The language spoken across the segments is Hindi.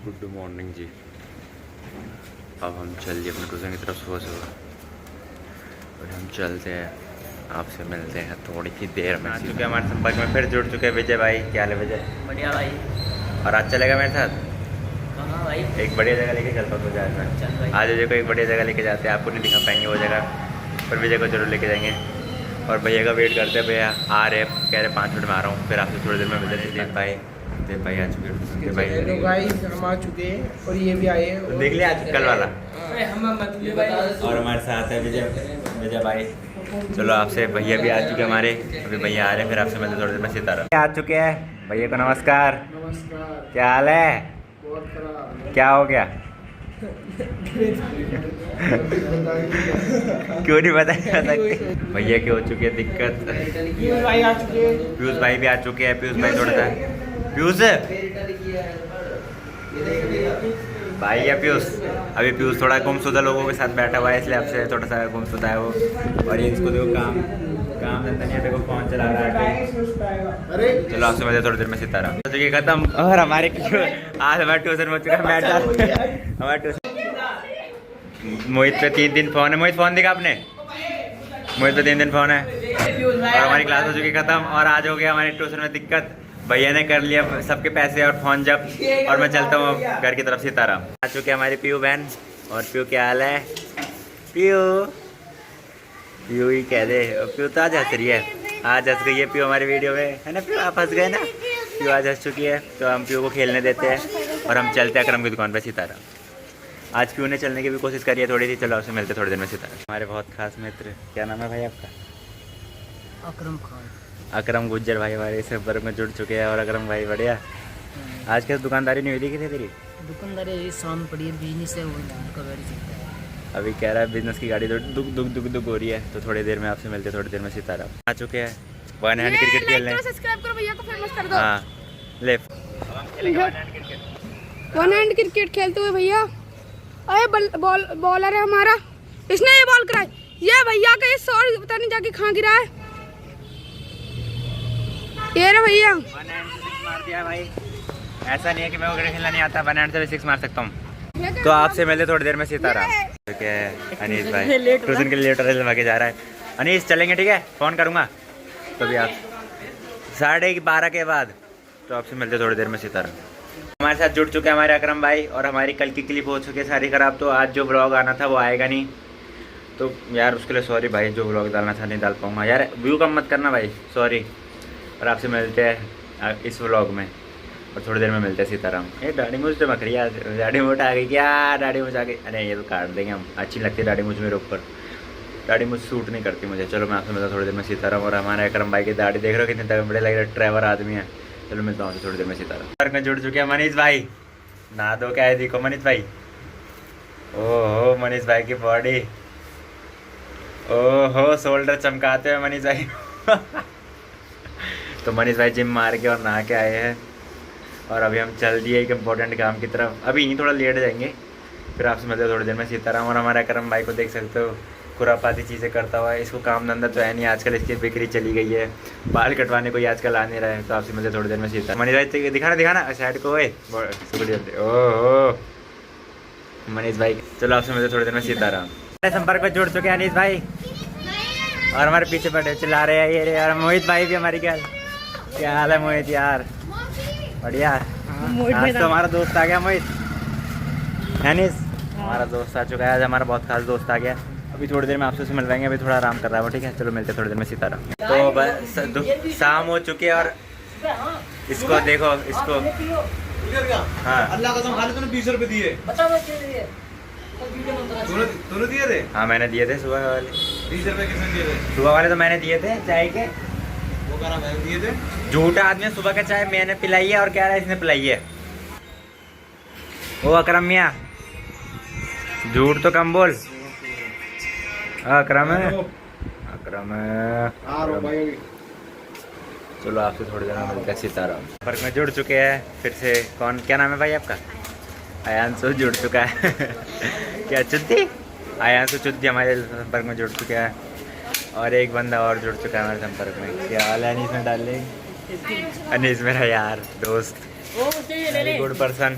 गुड मॉर्निंग जी। अब हम चल दिए अपने ट्यूशन की तरफ सुबह सुबह और हम चलते हैं, आपसे मिलते हैं थोड़ी सी देर में। आ चुके हमारे संपर्क में फिर जुड़ चुके हैं विजय भाई। क्या हाल है विजय? बढ़िया भाई। और आज चलेगा मेरे साथ? हाँ भाई, एक बढ़िया जगह लेके चलता हूँ तुझे आज मैं। चल भाई। आज विजय को एक बढ़िया जगह लेके जाते हैं, आपको नहीं दिखा पाएंगे वो जगह, पर विजय को जरूर लेके जाएंगे। और भैया का वेट करते हैं, भैया आ रहे, कह रहे 5 मिनट में आ रहा हूँ, फिर आपसे थोड़ी देर में मिलते हैं। देव भाई आ चुके हैं। भाई गाइस हम आ चुके हैं और ये भी आए हैं। तो देख लिया आज कल वाला। हम और हमारे साथ है विजय भाई। चलो आपसे भैया भी आ चुके हैं हमारे, अभी भैया आ रहे हैं, फिर आपसे मिलते थोड़ी देर में। सितारा आ चुके हैं, भैया को नमस्कार। नमस्कार। क्या हाल है? बहुत खराब। क्या हो गया? क्यों नहीं बता सकते? भैया की हो चुकी है दिक्कत। पीयूष भाई आ चुके हैं। पीयूष भाई भी आ चुके हैं। पीयूष भाई थोड़ा सा पीयूष भाई या पीयूष, अभी पीयूष थोड़ा गुमशुदा लोगों के साथ बैठा हुआ है, इसलिए आपसे थोड़ा सा गुमशुदा है वो। और ये इसको देखो काम धंधा नहीं है, देखो फोन चला रहा है। अरे चलो आपसे मिलते थोड़ी देर में। सितारा तो ये खत्म। और हमारे आज हमारे ट्यूशन में चुका मैच हमारे ट्यूशन। मोहित पे 3 दिन फोन है। मोहित फोन दिखा आपने? मोहित पे 3 दिन फोन है। और हमारी क्लास हो चुकी खत्म, और आज हो गया हमारे ट्यूशन में दिक्कत। भैया ने कर लिया सबके पैसे और फोन जब्त, और मैं चलता हूँ घर की तरफ। सितारा आ चुके हमारी पीयू बहन। और पीयू क्या हाल है? पीयू ही कह दे। पीयू तो आज हंस रही है, आज हंस गई है पीयू हमारी वीडियो में, है ना पीयू? आप हंस गए ना? पीयू आज हंस चुकी है, तो हम पीयू को खेलने देते हैं और हम चलते हैं अकरम की दुकान पर। सितारा आज पीयू ने चलने की भी कोशिश करी है थोड़ी सी। चलो आपसे मिलते थोड़ी देर में। सितारा हमारे बहुत खास मित्र, क्या नाम है भाई आपका? अकरम खान। अकरम गुज्जर भाई हमारे संपर्क में जुड़ चुके हैं। और अकरम भाई बढ़िया, आज कैसे दुकानदारी नहीं हुई थी तेरी? दुकानदारी शाम पड़ी है, बिजनेस है वो का गाड़ी चलता है। अभी कह रहा है बिजनेस की गाड़ी तो दुख हो रही है, तो थोड़ी देर में आपसे मिलते हैं। थोड़ी देर में। सितारा आ चुके हैं, वन हैंड क्रिकेट खेलने। सब्सक्राइब करो भैया को, फेमस कर दो। हाँ ले वन हैंड क्रिकेट खेलते हुए भैया। अरे बॉलर है हमारा, इसने ये बॉल कराई। ये भैया का ये शॉट पता नहीं जाके कहाँ गिरा है। ये रहा भैया, वन हैंड से 6 मार दिया भाई। ऐसा नहीं है कि मैं क्रिकेट खेलना नहीं आता, वन हैंड से भी 6 मार सकता हूँ। तो आपसे मिलते थोड़ी देर में। सितारा ठीक है। अनीस भाई ट्यूशन के लिए लेटर लगा के जा रहा है। अनीस चलेंगे, ठीक है? फ़ोन करूँगा तभी आप 12:30 के बाद। तो आपसे मिलते थोड़ी देर में। सितारा हमारे साथ जुड़ चुके हैं हमारे अकरम भाई। और हमारी कल की क्लिप हो चुकी है सारी खराब, तो आज जो ब्लॉग आना था वो आएगा नहीं। तो यार उसके लिए सॉरी भाई, जो ब्लॉग डालना था नहीं डाल पाऊँगा यार। व्यू कम मत करना भाई, सॉरी। और आपसे मिलते हैं इस व्लॉग में, और थोड़ी देर में मिलते हैं। सीताराम ये दाढ़ी मुझ तो मक रही है, दाढ़ी मुझ आ गई क्या? दाढ़ी मुझ आ गई? अरे ये तो काट देंगे हम, अच्छी लगती है दाढ़ी मुझ मेरे ऊपर। दाढ़ी मुझ सूट नहीं करती मुझे। चलो मैं आपसे मिलता थोड़ी देर में। सीताराम और हमारे अकरम भाई की दाढ़ी देख रहे हो कितने तक बड़े लग रहे, ड्राइवर आदमी है। चलो मिलता हूँ थोड़ी देर में। सीताराम में जुड़ चुके हैं मनीष भाई। नहा दो क्या है, देखो मनीष भाई। ओहो मनीष भाई की बॉडी, ओहो शोल्डर चमकाते हुए मनीष भाई। तो मनीष भाई जिम मार के और नहा के आए हैं, और अभी हम चल दिए एक इम्पोर्टेंट काम की तरफ। अभी यहीं थोड़ा लेट जाएंगे, फिर आपसे मिलते थोड़ी देर में। सीताराम और हमारे अकरम भाई को देख सकते हो, खुरापाती चीज़ें करता हुआ है। इसको काम धंधा तो है नहीं आजकल, इसकी बिक्री चली गई है, बाल कटवाने कोई आजकल आ नहीं रहा है। तो आपसे मिलते थोड़ी देर में। सीताराम मनीष भाई दिखाना साइड को। ओह मनीष भाई, चलो आपसे मिलते थोड़ी देर में। सीताराम संपर्क में जुड़ चुके हैं अनीस भाई, और हमारे पीछे बैठे चिल्ला रहे हैं ये रे। और मोहित भाई भी हमारी क्या हाल है मोहित यार? बढ़िया। आज तो हमारा दोस्त आ गया मोहित, अनीस हमारा दोस्त आ चुका है आज, हमारा बहुत खास दोस्त आ गया। अभी थोड़ी देर में आपसे उसे मिलवाएंगे, अभी थोड़ा आराम कर रहा है वो, ठीक है? चलो मिलते थोड़ी देर में। सीताराम तो बस शाम हो चुकी है, और इसको देखो, इसको हाँ अल्लाह कसम खाली तूने 20 रुपए दिए। तूने दिए थे? हाँ मैंने दिए थे सुबह वाले। 20 रुपए किसने दिए थे? सुबह वाले तो मैंने दिए थे चाय के। वो करा मैंने दिए थे। झूठा आदमी, सुबह का चाय मैंने पिलाई है और कह रहा है इसने पिलाई है। ओ अकरम मियाँ, झूठ तो कम बोल। अकरम है, अकरम है। चलो आपसे थोड़ी देर में मिलते हैं। सीताराम संपर्क में जुड़ चुके हैं फिर से। कौन, क्या नाम है भाई आपका? आयांशु जुड़ चुका है। क्या चुद्दी? आयांशु चुद्दी हमारे संपर्क में जुड़ चुके हैं, और एक बंदा और जुड़ चुका है हमारे संपर्क में। क्या हाल है अनीस में? डाल ले अनीस मेरा यार दोस्त, गुड पर्सन।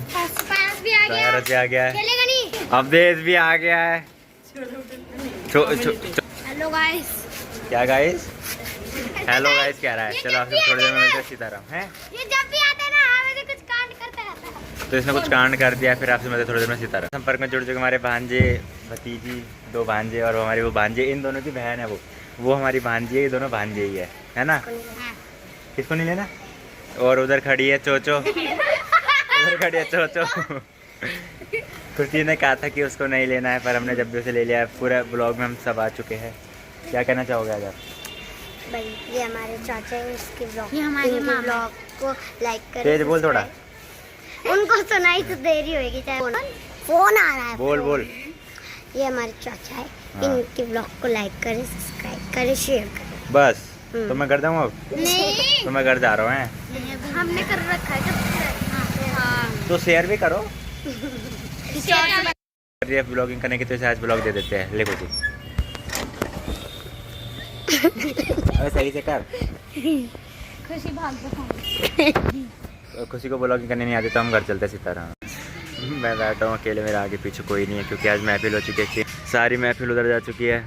भी आ गया। सायरस भी आ गया है, खेलेगा नहीं। अवधेश भी आ गया है। Hello guys. क्या गाइस? हेलो गाइस कह रहा है। चलो आपसे थोड़ी देर में मिलते हैं सीताराम। हैं? ये जब भी आता है ना हमें कुछ कांड करता रहता है। तो इसने कुछ कांड कर दिया, फिर आपसे मिलते थोड़ी देर में सीताराम। संपर्क में जुड़ चुके हमारे भांजे, भतीजी, 2 भांजे और हमारी वो भांजे, इन दोनों की बहन है वो हमारी भांजी है, ये दोनों भांजे ही है ना? किसको नहीं लेना? और उधर खड़ी है चोचो, उधर खड़ी है चोचो। खुशी ने कहा था कि उसको नहीं लेना है, पर हमने जब भी उसे ले लिया है। पूरा ब्लॉग में हम सब आ चुके हैं। क्या कहना चाहोगे आज आप? भाई ये हमारे चाचा हैं, इसके ब्लॉग, ये हमारे मामा। ब्लॉग को लाइक करें। तेज बोल थोड़ा। उनको सुनाई तो देरी होगी, चाहे फोन आ रहा है। बोल। ये हमारे चाचा है, हाँ। इनके ब्लॉग को लाइक करें, सब्सक्राइब करें, शेयर करें। बस तो मैं कर दूँ अब? नहीं तो मैं घर जा रहा हूँ। हमने कर रखा है। तो शेयर भी करो। ब्लॉगिंग करने की तो इसे आज ब्लॉग दे देते हैं। लिखो जी। अरे सही से कर। खुशी भाग दो। खुशी को ब्लॉगिंग करने नहीं आती तो हम घर चलते सीताराम। मैं बैठा हूँ अकेले, मेरे आगे पीछे कोई नहीं है क्योंकि आज महफिल हो चुकी है। सारी महफिल उधर जा चुकी है,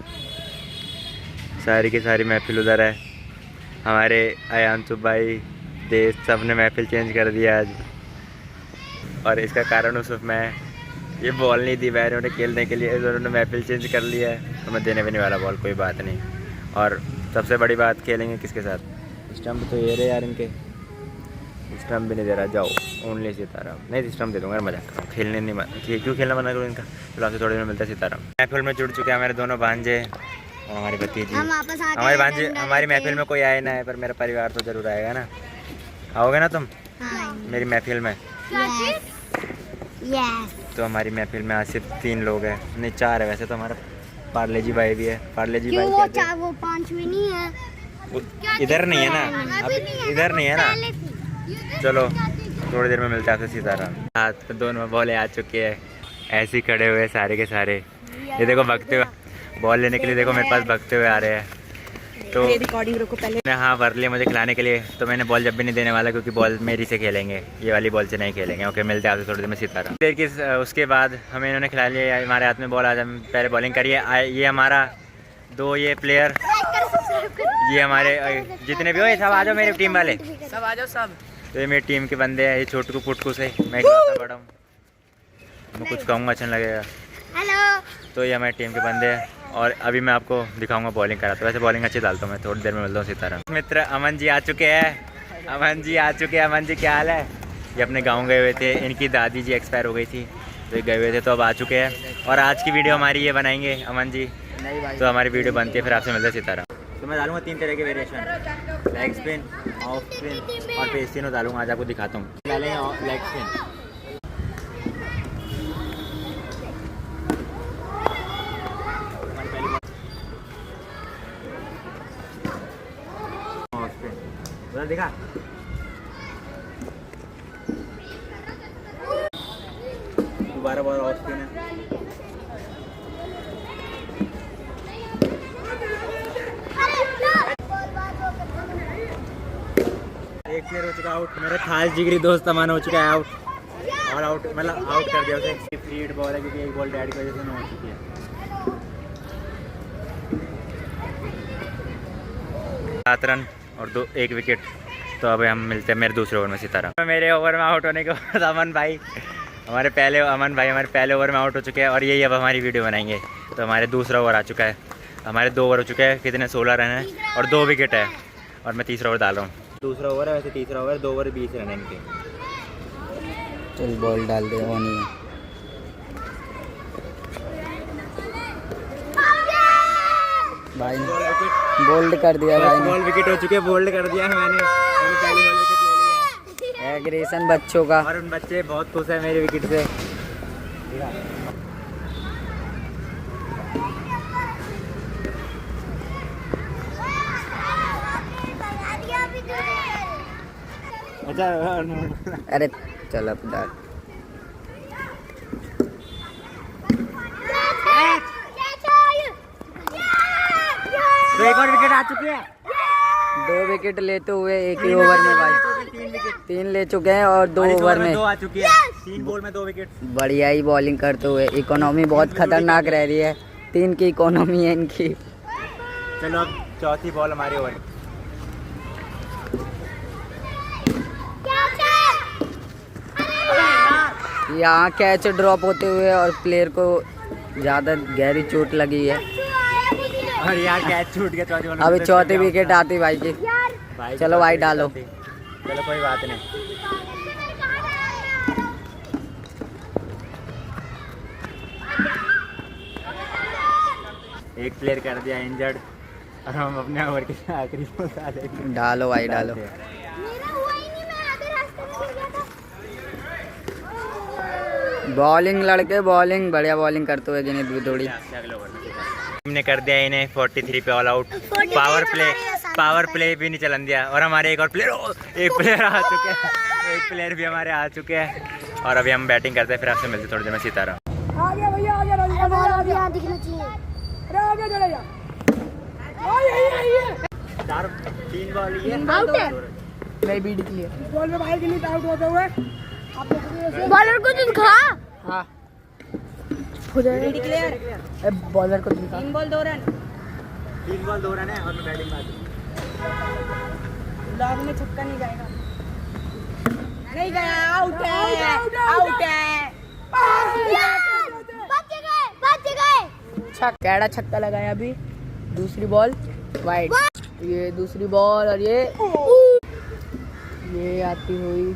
सारी की सारी महफिल उधर है। हमारे अयांशु भाई, देश, सब ने महफिल चेंज कर दिया आज। और इसका कारण उस मैं ये बॉल नहीं दी मैंने उन्हें खेलने के लिए, उन्होंने महफिल चेंज कर लिया है तो मैं देने भी नहीं वाला बॉल। कोई बात नहीं। और सबसे बड़ी बात, खेलेंगे किसके साथ? स्टम्प तो ये रहे यार, इनके स्टम्प भी नहीं दे रहा। जाओ ओनली सीताराम। नहीं स्टम्प दे दूँगा, मजाक करो। खेलने नहीं, क्यों खेलना मना करूँ इनका? चलो आपसे थोड़ी देर में मिलता है सीताराम। महफिल में जुड़ चुके हैं हमारे दोनों भांजे और हमारी भतीजी। हम वापस आते हमारे हैं, भांजे, डंडा हमारी लेके। महफिल में कोई आए ना है, पर मेरा परिवार तो जरूर आएगा ना। आओगे ना तुम हाँ, मेरी महफिल में? यस। तो हमारी महफिल में आज सिर्फ 3 लोग हैं, नहीं 4 है वैसे तो। हमारा पार्ले जी भाई भी है। पार्ले जी क्यों भाई वो कहते हैं। 4 वो 5 में नहीं है? इधर नहीं है ना, अब इधर नहीं है ना। चलो थोड़ी देर में मिलते हैं आपसे सीताराम। हाथ दोनों बॉलें आ चुके हैं, ऐसे ही खड़े हुए सारे के सारे। ये देखो भगते हुए बॉल लेने के लिए, देखो मेरे पास भगते हुए आ रहे हैं। तो रिकॉर्डिंग रुको पहले। हाँ भर लिया मुझे खिलाने के लिए, तो मैंने बॉल जब भी नहीं देने वाला क्योंकि बॉल मेरी से खेलेंगे, ये वाली बॉल से नहीं खेलेंगे। ओके मिलते हैं आपसे थोड़ी देर में सीताराम। देर की उसके बाद हमें इन्होंने खिला लिया, हमारे हाथ में बॉल, आज हम पहले बॉलिंग करिए। ये हमारा 2 ये प्लेयर, ये हमारे जितने भी हो ये सब आ जाओ मेरी टीम वाले, सब आ जाओ सब। तो ये मेरी टीम के बंदे हैं। ये छोटू पुटकू से मैं इकलौता बड़ा हूँ, मैं कुछ कहूँगा अच्छा लगेगा। हेलो। तो ये हमारी टीम के बंदे हैं और अभी मैं आपको दिखाऊंगा बॉलिंग कराता हूँ। वैसे बॉलिंग अच्छी डालता हूँ मैं। थोड़ी देर में मिलता हूँ सीताराम। मित्र अमन जी आ चुके हैं। अमन जी आ चुके हैं। अमन जी क्या हाल है? ये अपने गांव गए हुए थे, इनकी दादी जी एक्सपायर हो गई थी तो ये गए हुए थे, तो अब आ चुके हैं। और आज की वीडियो हमारी ये बनाएंगे अमन जी, तो हमारी वीडियो बनती है, फिर आपसे मिलते हैं सीताराम। तो मैं डालूंगा 3 तरह के variation, leg spin, off spin और पेस स्पिन डालूंगा। आज आपको दिखाता हूँ। डालेंगे लेग स्पिन, दिखा। दोबारा बॉल ऑफ स्पिन है। एक प्लेयर हो चुका आउट, मेरा खास जिगरी दोस्त अमन हो चुका है आउट। और आउट मतलब आउट कर दिया उसे। फ्री बॉल है क्योंकि एक बॉल डैड की वजह से न हो चुकी है। 7 रन और 1 विकेट। तो अब हम मिलते हैं मेरे दूसरे ओवर में सीताराम। मेरे ओवर में आउट होने के बाद अमन भाई हमारे पहले ओवर में आउट हो चुके हैं और यही अब हमारी वीडियो बनाएंगे। तो हमारे दूसरा ओवर आ चुका है, हमारे 2 ओवर हो चुके हैं। कितने 16 रन है और 2 विकेट है और मैं तीसरा ओवर डाल रहा हूँ। दूसरा ओवर है वैसे, तीसरा ओवर 2 ओवर 20 रन है इनके। चल बॉल डाल दे, वो नहीं है। भाई बोल्ड कर दिया भाई ने। बॉल विकेट हो चुके हैं, बोल्ड कर दिया है मैंने पहली बॉल विकेट ले लिया। एग्रेशन बच्चों का। और उन बच्चे बहुत खुश है मेरे विकेट से। अच्छा अरे चल अब डाल। तो एक और विकेट आ चुकी है। 2 विकेट लेते हुए एक ही ओवर में भाई 3 ले चुके हैं और 2 ओवर में 2 आ चुकी है। 3 बॉल में 2 विकेट। बढ़िया ही बॉलिंग करते हुए। इकोनॉमी बहुत खतरनाक रह रही है, 3 की इकोनॉमी है इनकी। चलो अब चौथी बॉल हमारी ओवर। यहाँ कैच ड्रॉप होते हुए और प्लेयर को ज़्यादा गहरी चोट लगी है। और यार कैच छूट गया चौथी बॉल में। अभी चौथी विकेट आती भाई की। भाई चलो भाई डालो। चलो कोई बात नहीं। एक प्लेयर कर दिया इंजर्ड और हम अपने ओवर के आखिरी बॉल डालेंगे। डालो भाई डालो। मेरा हुआ ही नहीं, मैं आधे रास्ते में गिर गया था। बॉलिंग लड़के बॉलिंग बढ़िया बॉलिंग करते हुए गिनीत भी थोड़ी। हमने कर दिया इन्हें 43 पे ऑल आउट। पावर प्ले भी नहीं चलन दिया। और हमारे एक प्लेयर आ चुके हैं। एक प्लेयर भी हमारे आ चुके हैं और अभी हम बैटिंग करते हैं। फिर आपसे मिलते थोड़ी देर में सितारा। आ गया भैया, आ गया। अरे बॉल अभी यहाँ दिखना चाहिए। अरे आ गया, चले जा। यही 3 बॉल ये आउट है। नहीं बीट क्लियर। बॉल में भाई गिनीत आउट होते हुए बॉलर को तो दिखा। हाँ डिक्लेयर। बॉलर को दिखा। 3 बॉल 2 रन है और मैं बैटिंग बात। लॉग में छक्का नहीं जाएगा। नहीं गया, आउट है, आउट है। बच गए। कैड़ा छक्का लगाया अभी। दूसरी बॉल वाइड। ये दूसरी बॉल और ये आती हुई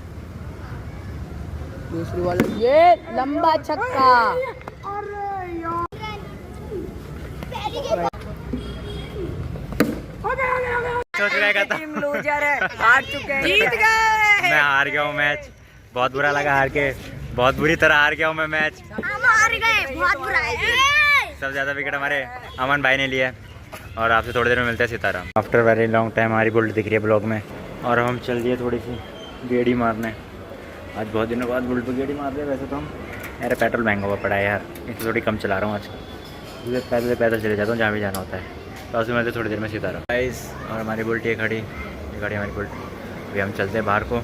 दूसरी बॉल। ये लंबा छक्का। सोच रहेगा था लूजर है, हार चुके हैं। जीत गए। मैं हार गया हूँ मैच। बहुत बुरा लगा हार के। बहुत बुरी तरह हार गया हूँ मैं मैच। हम हार गए, बहुत बुरा है। सबसे ज़्यादा विकेट हमारे अमन भाई ने लिया। और आपसे थोड़ी देर में मिलते हैं सितारा। आफ्टर वेरी लॉन्ग टाइम हमारी बुल्ट दिख रही है ब्लॉग में। और हम चल दिए थोड़ी सी गेड़ी मारने। आज बहुत दिनों बाद बुल्ट पर गेड़ी मार रहे हैं। वैसे तो हम यार पेट्रोल महंगा हुआ पड़ा है यार, इसलिए थोड़ी कम चला रहा हूँ आज। पैदल चले जाता हूँ जहाँ भी जाना होता है। तो आपसे मिलते थोड़ी देर में सितारा गाइस। और हमारी बुल्ट ये खड़ी हमारी बुल्ट। अभी हम चलते हैं बाहर को,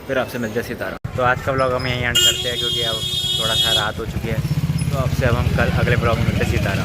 फिर आपसे मिलते हैं सितारा। तो आज का ब्लॉग हम यहीं एंड करते हैं क्योंकि अब थोड़ा सा रात हो चुकी है। तो आपसे अब हम कल अगले ब्लॉग में मिलते हैं सितारा।